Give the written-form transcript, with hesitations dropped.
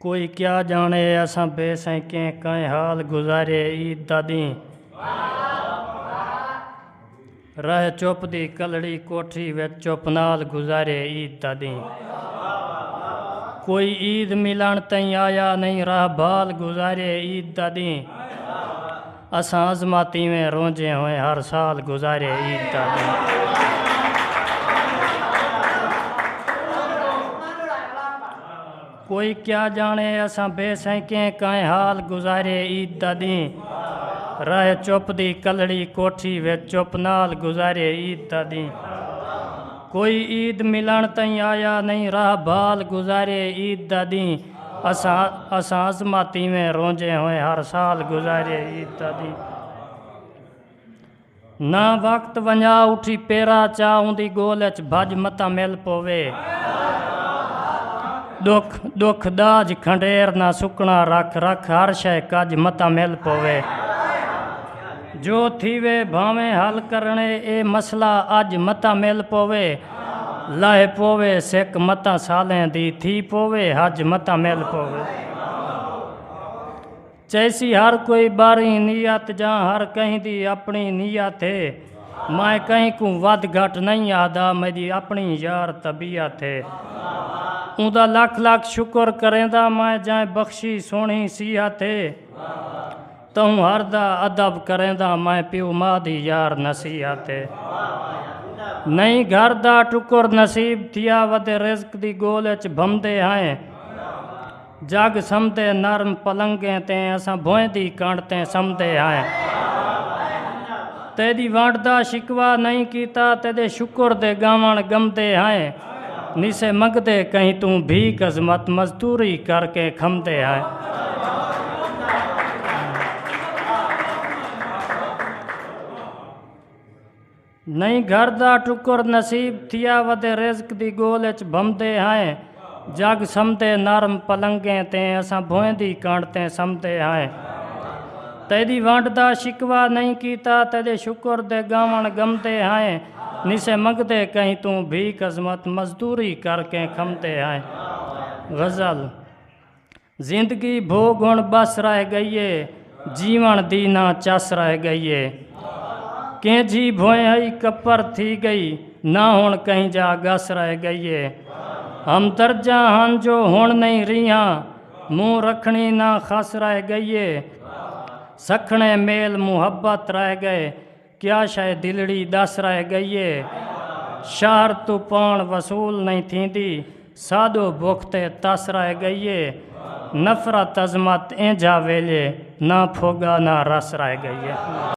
कोई क्या जाने असां बेसैकें कंहिं हाल गुज़ारे ईद दा ॾींहुं रह चुप दी कलड़ी कोठी विच चुप नाल गुज़ारे ईद दा ॾींहुं कोई ईद मिलण ताईं आया नहीं राह बाल गुज़ारे ईद दा ॾींहुं असां अज़माती में रोंजे हुए हर साल गुज़ारे ईद दा ॾींहुं कोई क्या जाने असां बेसैकें कंहिं हाल गुज़ारे ईद दा ॾींहुं रह चुप दी कलड़ी कोठी विच चुप नाल गुज़ारे ईद दा ॾींहुं कोई ईद मिलण ताईं आया नहीं राह बाल गुज़ारे ईद दा ॾींहुं असां अज़माती में रोंजे हुए हर साल गुज़ारे ईद दा ॾींहुं ना वक्त वञा उठी पेरा चाह दी गोल च भज मता मिल पोवे दुख दाज खंडेर ना सुकना रख रख हर शय कज मता मिल पोवे जो थीवे भावें हल करने ए मसला अज मता मिल पोवे लाहे पोवे सिक मता सालें दी थी पोवे हज मता मिल पोवे चैसी हर कोई बारी नियत जा हर कहीं दी अपनी नियत है मैं कहीं को वध घट नहीं आदा मेरी अपनी यार तबीयत है उदा लख लख शुक्र करेंदा मैं जाए बख्शी सोनी सिहत है तूं हर दा अदब करेंदा मैं प्यो मां दी यार नसीहत है नहीं घर दा टुकर नसीब थिया वदे रिज़्क दी गोल च भमदे हैं जग समदे नरम पलंगे ते असां भोएं दी कांडते समदे हैं तेदी वंड दा शिकवा नहीं कीता तेदे शुक्र दे गावण गमदे हैं निसे मंगदे कहीं तू भीख अजमत मजदूरी करके खमदे है नहीं घर दा टुकर नसीब थिया वदे रिज़्क दी गोल च भमदे हैं जग समदे नरम पलंगे ते असां भोएं दी कांडते समदे हैं तेदी वंड दा शिकवा नहीं कीता तेदे शुक्र दे गावण गमदे हैं निसे मंगदे कहीं तू भीख अजमत मजदूरी करके खमदे हैं गज़ल जिंदगी भोगुण बस रह गई जीवन दी ना चस रह गई केंजी भोए हई कपर थी गई ना हुण कहीं जा गस रह गई हम दर्जा हन जो हुण नहीं रिया मुँह रखनी ना खस रह गई सखणे मेल मुहब्बत रह गए क्या शायद दिलड़ी दस रह गई शहर तू पाण वसूल नहीं थींदी सादो बुखते तस रह गई नफ़रत अजमत इंजा वेले ना फोगा ना रस रह गई